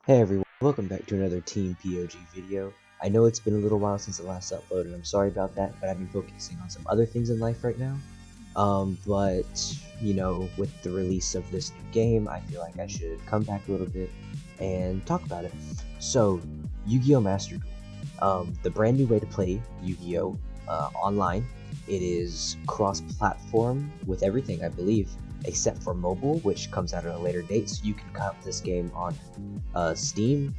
Hey everyone, welcome back to another Team POG video. I know it's been a little while since the last upload and I'm sorry about that, but I've been focusing on some other things in life right now. But, with the release of this new game, I feel like I should come back a little bit and talk about it. So, Yu-Gi-Oh! Master Duel. The brand new way to play Yu-Gi-Oh! Online. It is cross-platform with everything, I believe, except for mobile, which comes out at a later date, so you can cop this game on Steam,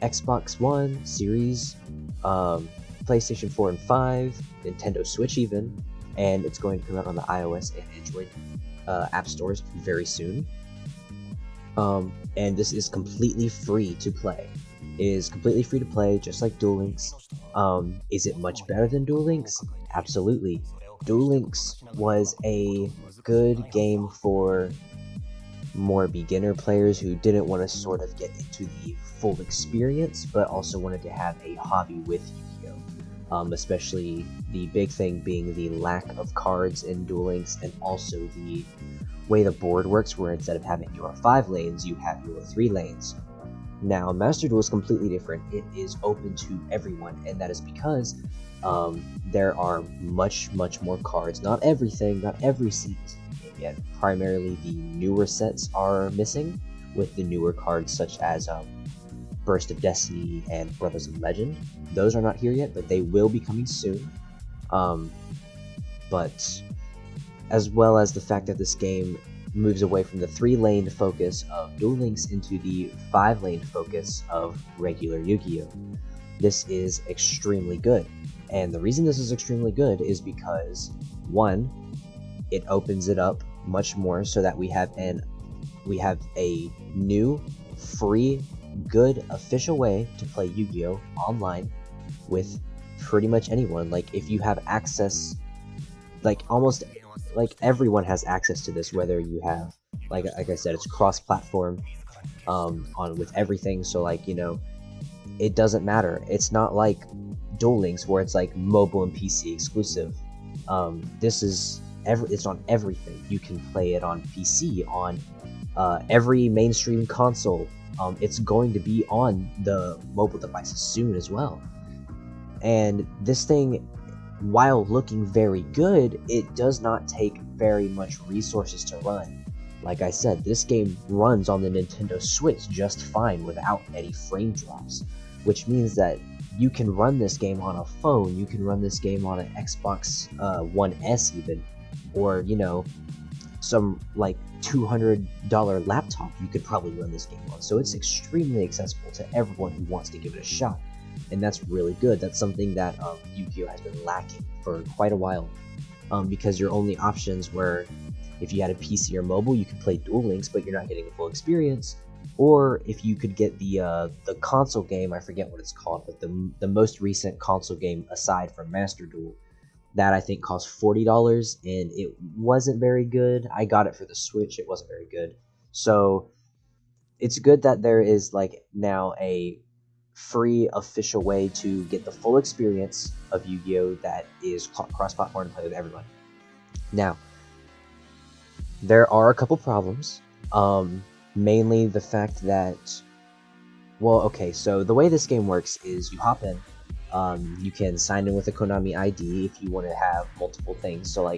Xbox One, Series, PlayStation 4 and 5, Nintendo Switch even, and it's going to come out on the iOS and Android app stores very soon. And this is completely free to play. It is completely free to play, just like Duel Links. Is it much better than Duel Links? Absolutely. Duel Links was a good game for more beginner players who didn't want to sort of get into the full experience, but also wanted to have a hobby with Yu-Gi-Oh! Especially the big thing being the lack of cards in Duel Links, and also the way the board works, where instead of having your 5 lanes, you have your 3 lanes. Now, Master Duel is completely different. It is open to everyone, and that is because there are much more cards. Not everything, not every set is in the game yet. Primarily, the newer sets are missing, with the newer cards such as Burst of Destiny and Brothers of Legend. Those are not here yet, but they will be coming soon. But as well as the fact that this game moves away from the 3-lane focus of Duel Links into the 5-lane focus of regular Yu-Gi-Oh! This is extremely good. And the reason this is extremely good is because, one, it opens it up much more so that we have a new, free, good, official way to play Yu-Gi-Oh! Online with pretty much anyone. Like, if you have access, almost everyone has access to this, whether you have, like I said, it's cross-platform with everything, so it doesn't matter. It's not like Duel Links where it's like mobile and PC exclusive. This is it's on everything. You can play it on PC, on every mainstream console. It's going to be on the mobile devices soon as well. And this thing, while looking very good, it does not take very much resources to run. Like I said, this game runs on the Nintendo Switch just fine without any frame drops, which means that you can run this game on a phone, you can run this game on an Xbox One S even, or, some $200 laptop you could probably run this game on. So it's extremely accessible to everyone who wants to give it a shot. And that's really good. That's something that Yu-Gi-Oh! Has been lacking for quite a while, because your only options were, if you had a PC or mobile, you could play Duel Links, but you're not getting a full experience. Or if you could get the console game, I forget what it's called, but the most recent console game aside from Master Duel, that I think cost $40, and it wasn't very good. I got it for the Switch, it wasn't very good. So it's good that there is now a free official way to get the full experience of Yu-Gi-Oh! That is cross-platform to play with everyone. Now, there are a couple problems. Mainly the fact that, so the way this game works is you hop in, you can sign in with a Konami ID if you want to have multiple things. So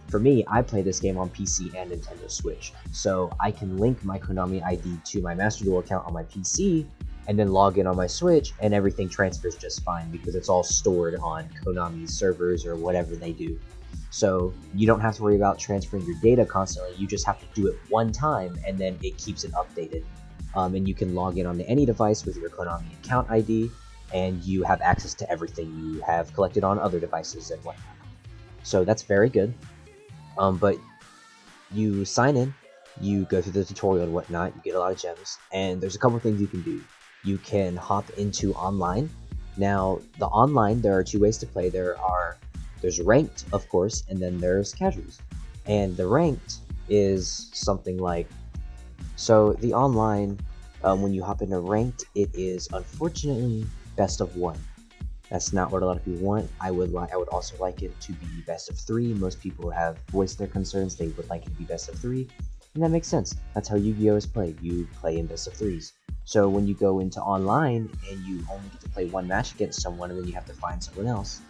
for me, I play this game on PC and Nintendo Switch, so I can link my Konami ID to my Master Duel account on my PC, and then log in on my Switch, and everything transfers just fine because it's all stored on Konami's servers or whatever they do. So you don't have to worry about transferring your data constantly. You just have to do it one time, and then it keeps it updated. And you can log in on any device with your Konami account ID, and you have access to everything you have collected on other devices and whatnot. So that's very good. But you sign in, you go through the tutorial and whatnot, you get a lot of gems, and there's a couple things you can do. You can hop into online. Now, the online, there are 2 ways to play. There's ranked, of course, and then there's casuals. And the ranked is something like, so the online, when you hop into ranked, it is unfortunately best of 1. That's not what a lot of people want. I would also like it to be best of 3. Most people have voiced their concerns. They would like it to be best of 3. And that makes sense. That's how Yu-Gi-Oh! Is played. You play in best of 3s. So when you go into online and you only get to play one match against someone and then you have to find someone else,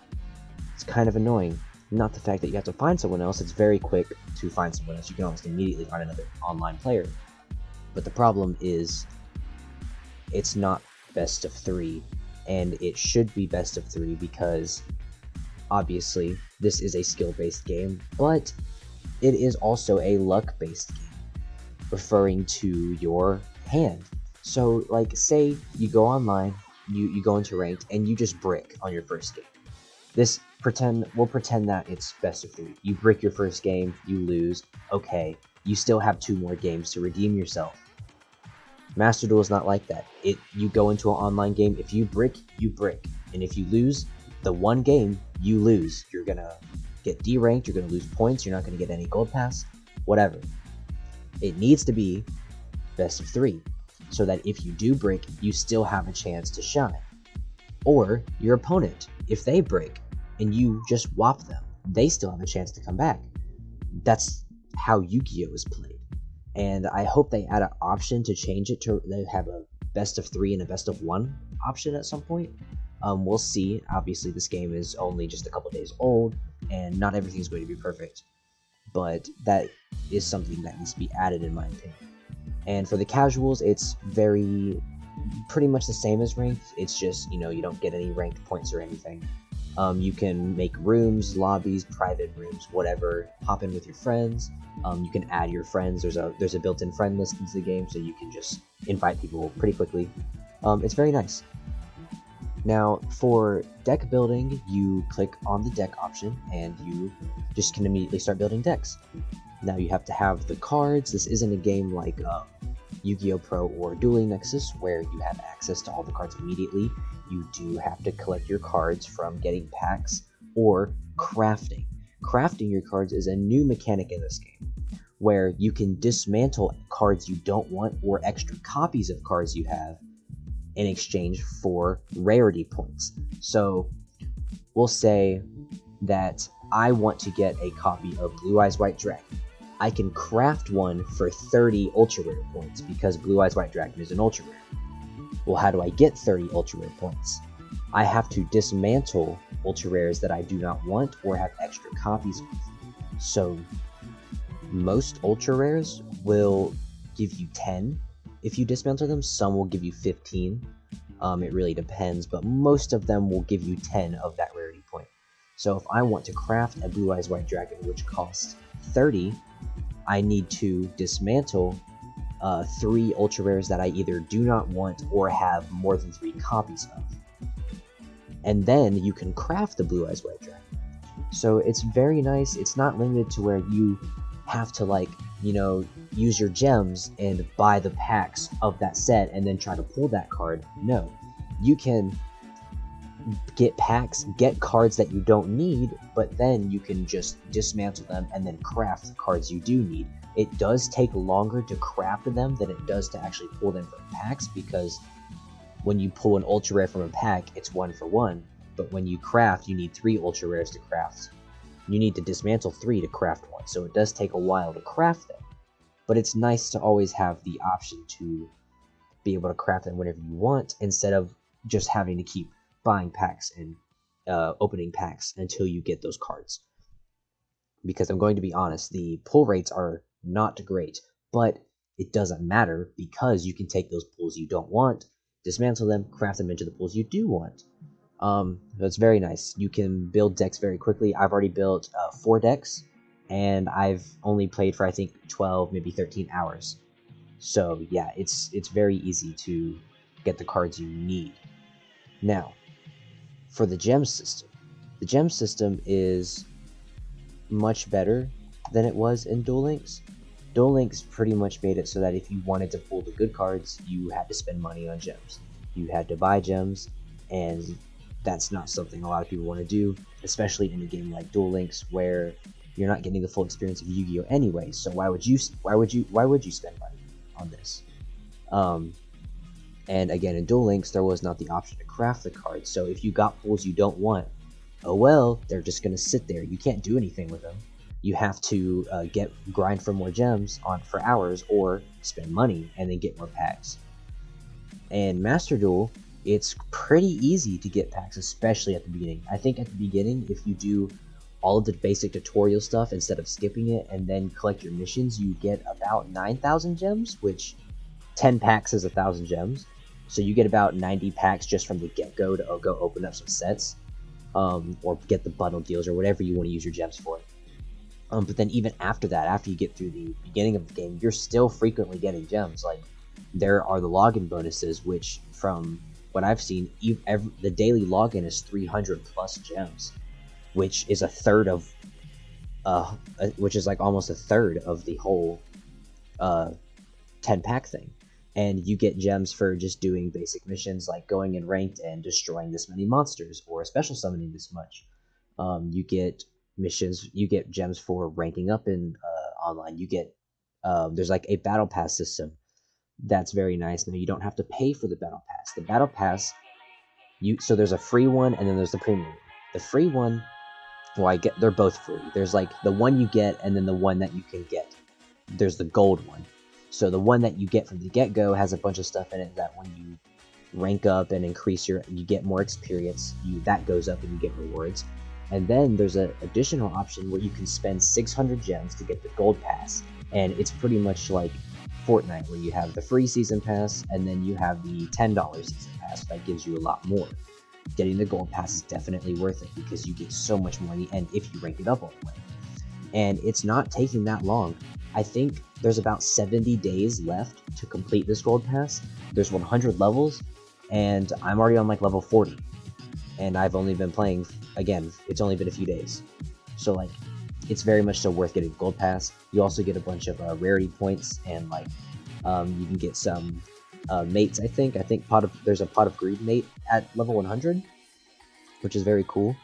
it's kind of annoying. Not the fact that you have to find someone else, it's very quick to find someone else. You can almost immediately find another online player. But the problem is, it's not best of 3, and it should be best of 3 because obviously this is a skill-based game, but it is also a luck-based game, referring to your hand. So like, say you go online, you go into ranked, and you just brick on your first game. We'll pretend that it's best of 3. You brick your first game, you lose, okay, you still have 2 more games to redeem yourself. Master Duel is not like that. You go into an online game, if you brick, you brick. And if you lose the one game, you lose. You're gonna get deranked, you're gonna lose points, you're not gonna get any gold pass, whatever. It needs to be best of 3, so that if you do brick, you still have a chance to shine. Or your opponent, if they brick and you just whop them, they still have a chance to come back. That's how Yu-Gi-Oh! Is played. And I hope they add an option to change it to they have a best of 3 and a best of 1 option at some point. We'll see. Obviously, this game is only just a couple days old, and not everything's going to be perfect. But that is something that needs to be added, in my opinion. And for the casuals, it's pretty much the same as ranked. It's just, you don't get any ranked points or anything. You can make rooms, lobbies, private rooms, whatever. Hop in with your friends. You can add your friends. There's a built-in friend list into the game, so you can just invite people pretty quickly. It's very nice. Now, for deck building, you click on the deck option, and you just can immediately start building decks. Now, you have to have the cards. This isn't a game like Yu-Gi-Oh! Pro or Dueling Nexus, where you have access to all the cards immediately. You do have to collect your cards from getting packs or crafting. Crafting your cards is a new mechanic in this game, where you can dismantle cards you don't want or extra copies of cards you have in exchange for rarity points. So we'll say that I want to get a copy of Blue Eyes White Dragon. I can craft one for 30 ultra rare points because Blue Eyes White Dragon is an ultra rare. Well, how do I get 30 ultra rare points? I have to dismantle ultra rares that I do not want or have extra copies of. So most ultra rares will give you 10 if you dismantle them. Some will give you 15. It really depends, but most of them will give you 10 of that rarity point. So if I want to craft a Blue Eyes White Dragon, which costs 30, I need to dismantle 3 ultra rares that I either do not want or have more than 3 copies of. And then you can craft the Blue Eyes White Dragon. So it's very nice. It's not limited to where you have to use your gems and buy the packs of that set and then try to pull that card. No, you can get packs, get cards that you don't need, but then you can just dismantle them and then craft the cards you do need. It does take longer to craft them than it does to actually pull them from packs, because when you pull an ultra rare from a pack, it's 1 for 1, but when you craft, you need 3 ultra rares to craft. You need to dismantle 3 to craft 1, so it does take a while to craft them. But it's nice to always have the option to be able to craft them whenever you want, instead of just having to keep buying packs and opening packs until you get those cards. Because I'm going to be honest, the pull rates are not great, but it doesn't matter because you can take those pulls you don't want, dismantle them, craft them into the pulls you do want. That's very nice. You can build decks very quickly. I've already built 4 decks, and I've only played for I think 12, maybe 13 hours. So yeah, it's very easy to get the cards you need. Now, for the gem system. The gem system is much better than it was in Duel Links. Duel Links pretty much made it so that if you wanted to pull the good cards, you had to spend money on gems. You had to buy gems, and that's not something a lot of people want to do, especially in a game like Duel Links where you're not getting the full experience of Yu-Gi-Oh anyway. So why would you spend money on this? And again, in Duel Links, there was not the option to craft the cards. So if you got pulls you don't want, oh well, they're just going to sit there. You can't do anything with them. You have to grind for more gems for hours, or spend money and then get more packs. And Master Duel, it's pretty easy to get packs, especially at the beginning. I think at the beginning, if you do all of the basic tutorial stuff instead of skipping it and then collect your missions, you get about 9,000 gems, which 10 packs is 1,000 gems. So you get about 90 packs just from the get-go to go open up some sets, or get the bundle deals or whatever you want to use your gems for. But then even after that, after you get through the beginning of the game, you're still frequently getting gems. Like, there are the login bonuses, which from what I've seen, the daily login is 300 plus gems, which is a third of, which is like almost a third of the whole 10 pack thing. And you get gems for just doing basic missions like going in ranked and destroying this many monsters, or special summoning this much. You get missions, you get gems for ranking up in online. You get there's like a battle pass system that's very nice. Now you don't have to pay for the battle pass. The battle pass, so there's a free one and then there's the premium one. The free one, well, they're both free. There's like the one you get and then the one that you can get. There's the gold one. So the one that you get from the get-go has a bunch of stuff in it that when you rank up and increase you get more experience, that goes up and you get rewards. And then there's an additional option where you can spend 600 gems to get the gold pass. And it's pretty much like Fortnite, where you have the free season pass and then you have the $10 season pass that gives you a lot more. Getting the gold pass is definitely worth it because you get so much more in the end if you rank it up all the way. And it's not taking that long. I think there's about 70 days left to complete this gold pass. There's 100 levels, and I'm already on like level 40. And I've only been playing, again, it's only been a few days. So like, it's very much so worth getting gold pass. You also get a bunch of rarity points, and like, you can get some mates, I think. There's a Pot of Greed mate at level 100, which is very cool.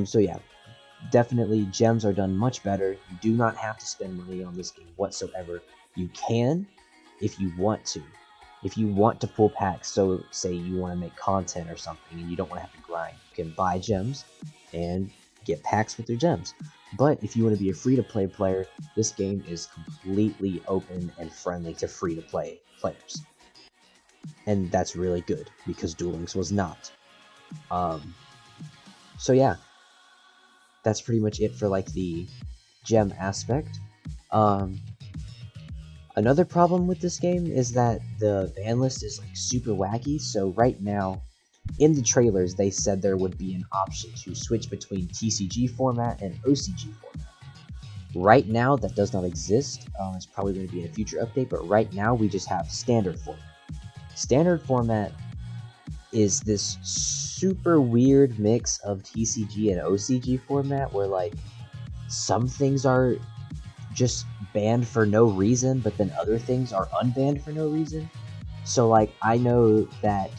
So yeah. Definitely, gems are done much better. You do not have to spend money on this game whatsoever. You can if you want to. If you want to pull packs, so say you want to make content or something and you don't want to have to grind, you can buy gems and get packs with your gems. But if you want to be a free-to-play player, this game is completely open and friendly to free-to-play players. And that's really good, because Duel Links was not. So yeah. That's pretty much it for like the gem aspect. Another problem with this game is that the ban list is like super wacky. So right now, in the trailers, they said there would be an option to switch between TCG format and OCG format. Right now, that does not exist. It's probably going to be in a future update, but right now we just have standard format. Standard format is this super weird mix of TCG and OCG format where like some things are just banned for no reason, but then other things are unbanned for no reason. So like, I know that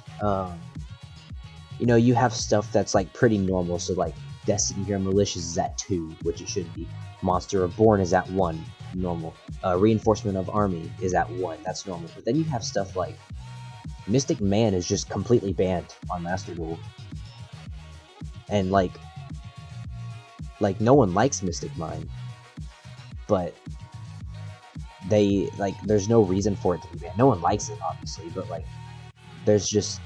you have stuff that's like pretty normal. So like Destiny Hero Malicious is at 2, which it should be. Monster Reborn is at 1, normal. Reinforcement of Army is at 1, that's normal. But then you have stuff like Mystic Man is just completely banned on Master Duel. And like no one likes Mystic Mine, but there's no reason for it to be banned. No one likes it, obviously, but like there's just,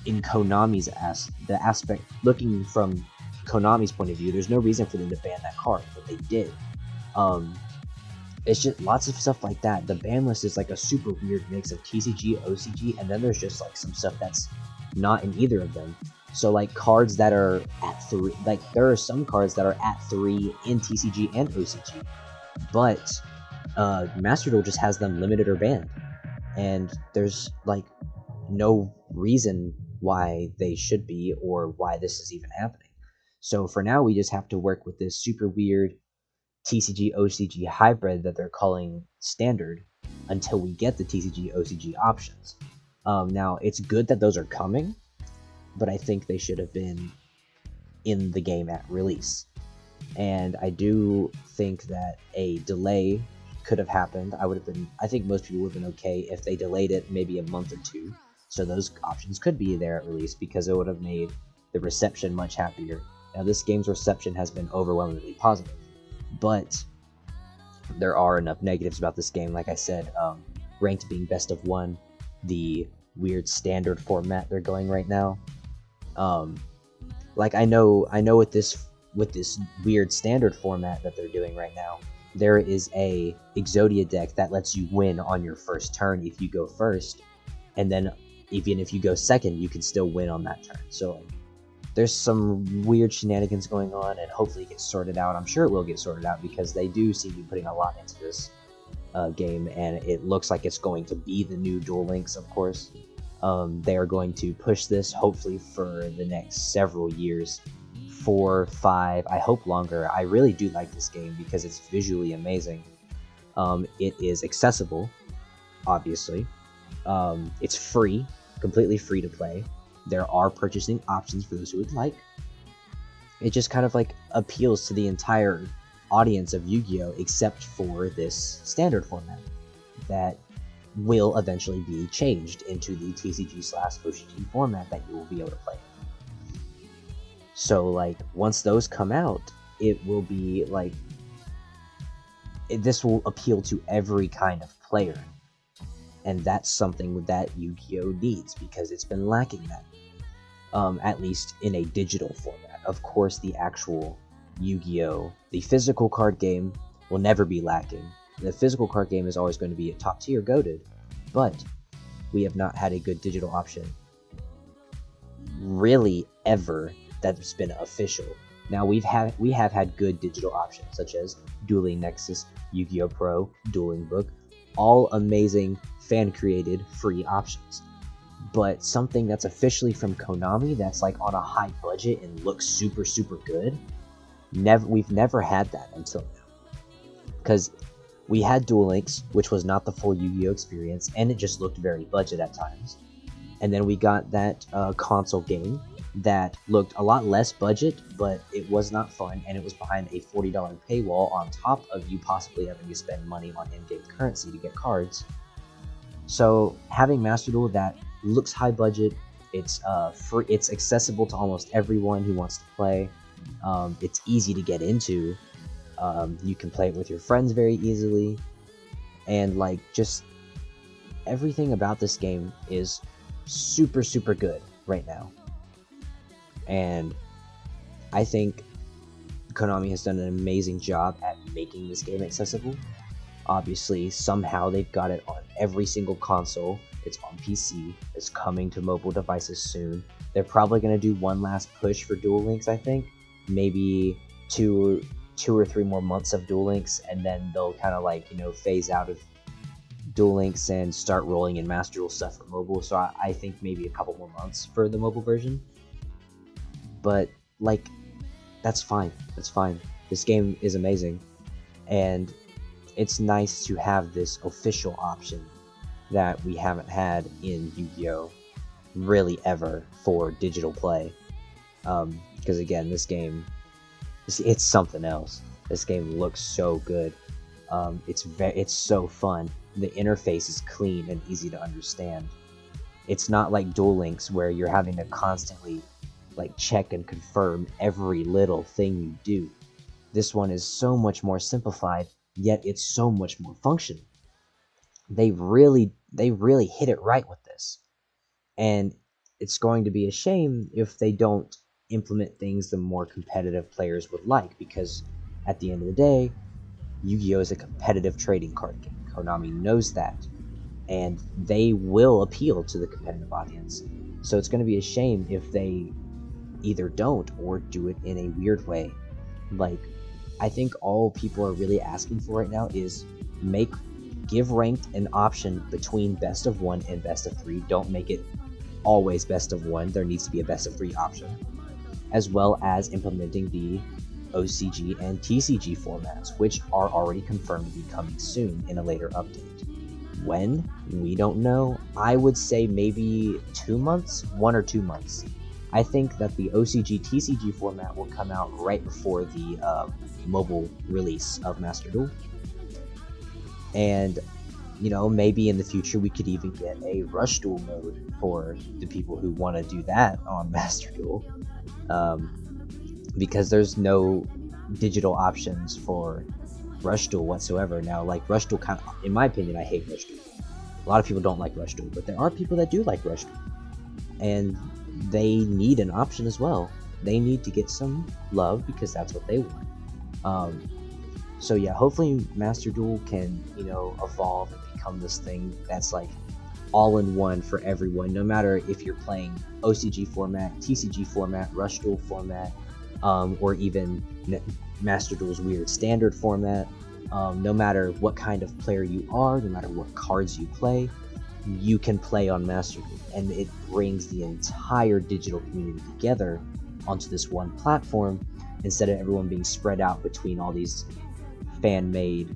in Konami's aspect, looking from Konami's point of view, there's no reason for them to ban that card, but they did. It's just lots of stuff like that. The ban list is like a super weird mix of TCG, OCG, and then there's just like some stuff that's not in either of them. So like cards that are at 3, like there are some cards that are at 3 in TCG and OCG, but Master Duel just has them limited or banned, and there's like no reason why they should be or why this is even happening. So for now, we just have to work with this super weird TCG OCG hybrid that they're calling standard until we get the TCG OCG options. Now it's good that those are coming, but I think they should have been in the game at release. And I do think that a delay could have happened. I think most people would have been okay if they delayed it maybe a month or 2, so those options could be there at release, because it would have made the reception much happier. Now this game's reception has been overwhelmingly positive, but there are enough negatives about this game. Like I said, ranked being best of 1, the weird standard format they're going right now. Like I know with this weird standard format that they're doing right now, there is a Exodia deck that lets you win on your first turn if you go first, and then even if you go second, you can still win on that turn. So there's some weird shenanigans going on, and hopefully it gets sorted out. I'm sure it will get sorted out because they do seem to be putting a lot into this game, and it looks like it's going to be the new Duel Links, of course. They are going to push this hopefully for the next several years, 4, 5, I hope longer. I really do like this game because it's visually amazing. It is accessible, obviously. It's free, completely free to play. There are purchasing options for those who would like. It just kind of like appeals to the entire audience of Yu-Gi-Oh! Except for this standard format that will eventually be changed into the TCG/OCG format that you will be able to play. So like once those come out, it will be like this will appeal to every kind of player, and that's something that Yu-Gi-Oh! Needs because it's been lacking that, at least in a digital format. Of course, the actual Yu-Gi-Oh! The physical card game will never be lacking. The physical card game is always going to be a top tier goated, but we have not had a good digital option really ever that's been official. Now we have had good digital options such as Dueling Nexus, Yu-Gi-Oh! Pro, Dueling Book, all amazing fan created free options. But something that's officially from Konami that's like on a high budget and looks super good, we've never had that until now. Because we had Duel Links, which was not the full Yu-Gi-Oh! Experience, and it just looked very budget at times. And then we got that console game that looked a lot less budget, but it was not fun, and it was behind a $40 paywall on top of you possibly having to spend money on in-game currency to get cards. So having Master Duel that looks high budget, it's free, it's accessible to almost everyone who wants to play. It's easy to get into. You can play it with your friends very easily, and like just everything about this game is super good right now. And I think Konami has done an amazing job at making this game accessible. Obviously, somehow they've got it on every single console. It's on PC. It's coming to mobile devices soon. They're probably going to do one last push for Duel Links, I think. Maybe two or three more months of Duel Links, and then they'll kind of like, phase out of Duel Links and start rolling in Master Duel stuff for mobile. So I think maybe a couple more months for the mobile version. But like, that's fine. That's fine. This game is amazing, and it's nice to have this official option that we haven't had in Yu-Gi-Oh! Really ever for digital play. Because again, this game, it's something else. This game looks so good. It's so fun. The interface is clean and easy to understand. It's not like Duel Links where you're having to constantly like check and confirm every little thing you do. This one is so much more simplified, yet it's so much more functional. They really hit it right with this. And it's going to be a shame if they don't implement things the more competitive players would like, because at the end of the day, Yu-Gi-Oh! Is a competitive trading card game. Konami knows that, and they will appeal to the competitive audience. So it's going to be a shame if they either don't or do it in a weird way. Like, I think all people are really asking for right now is give ranked an option between best of 1 and best of 3. Don't make it always best of 1. There needs to be a best of 3 option, as well as implementing the OCG and TCG formats, which are already confirmed to be coming soon in a later update. When? We don't know. I would say maybe 2 months, 1 or 2 months. I think that the OCG TCG format will come out right before the mobile release of Master Duel. And, maybe in the future we could even get a Rush Duel mode for the people who want to do that on Master Duel. Because there's no digital options for Rush Duel whatsoever. Now, like, Rush Duel in my opinion, I hate Rush Duel. A lot of people don't like Rush Duel, but there are people that do like Rush Duel, and they need an option as well. They need to get some love because that's what they want. So yeah, hopefully Master Duel can, evolve and become this thing that's like all in one for everyone, no matter if you're playing OCG format, TCG format, Rush Duel format, or even Master Duel's weird standard format. No matter what kind of player you are, no matter what cards you play, you can play on Master Duel, and it brings the entire digital community together onto this one platform instead of everyone being spread out between all these fan-made.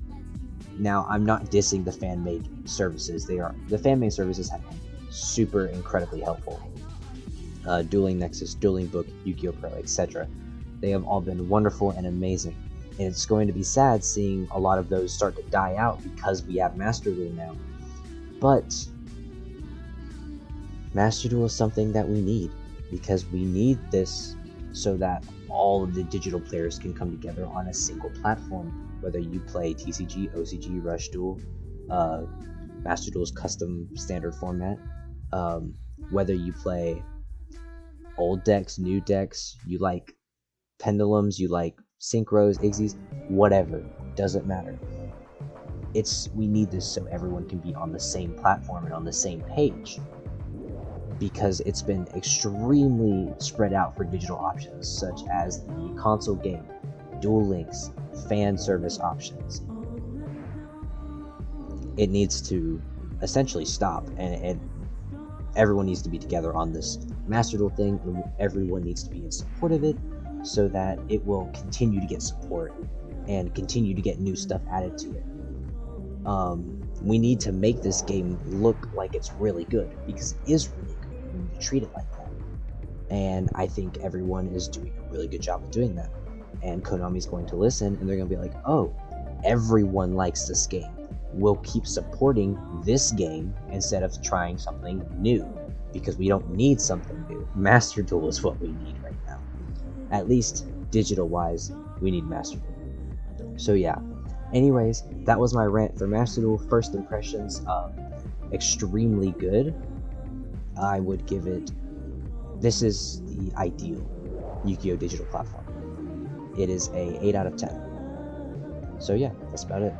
Now, I'm not dissing the fan-made services. The fan-made services have been super incredibly helpful. Dueling Nexus, Dueling Book, Yu-Gi-Oh! Pro, etc. They have all been wonderful and amazing. And it's going to be sad seeing a lot of those start to die out because we have Master Duel now. But Master Duel is something that we need, because we need this so that all of the digital players can come together on a single platform. Whether you play TCG, OCG, Rush Duel, Master Duel's custom standard format, whether you play old decks, new decks, you like pendulums, you like synchros, Ixies, whatever, doesn't matter. We need this so everyone can be on the same platform and on the same page, because it's been extremely spread out for digital options such as the console game, Duel Links, fan service options. It needs to essentially stop, and everyone needs to be together on this Master Duel thing, and everyone needs to be in support of it so that it will continue to get support and continue to get new stuff added to it. We need to make this game look like it's really good, because it is really good. We need to treat it like that. And I think everyone is doing a really good job of doing that. And Konami's going to listen, and they're going to be like, oh, everyone likes this game. We'll keep supporting this game instead of trying something new, because we don't need something new. Master Duel is what we need right now. At least digital-wise, we need Master Duel. So yeah. Anyways, that was my rant for Master Duel. First impressions, extremely good. I would give it... This is the ideal Yu-Gi-Oh! Digital platform. It is a 8 out of 10. So yeah, that's about it.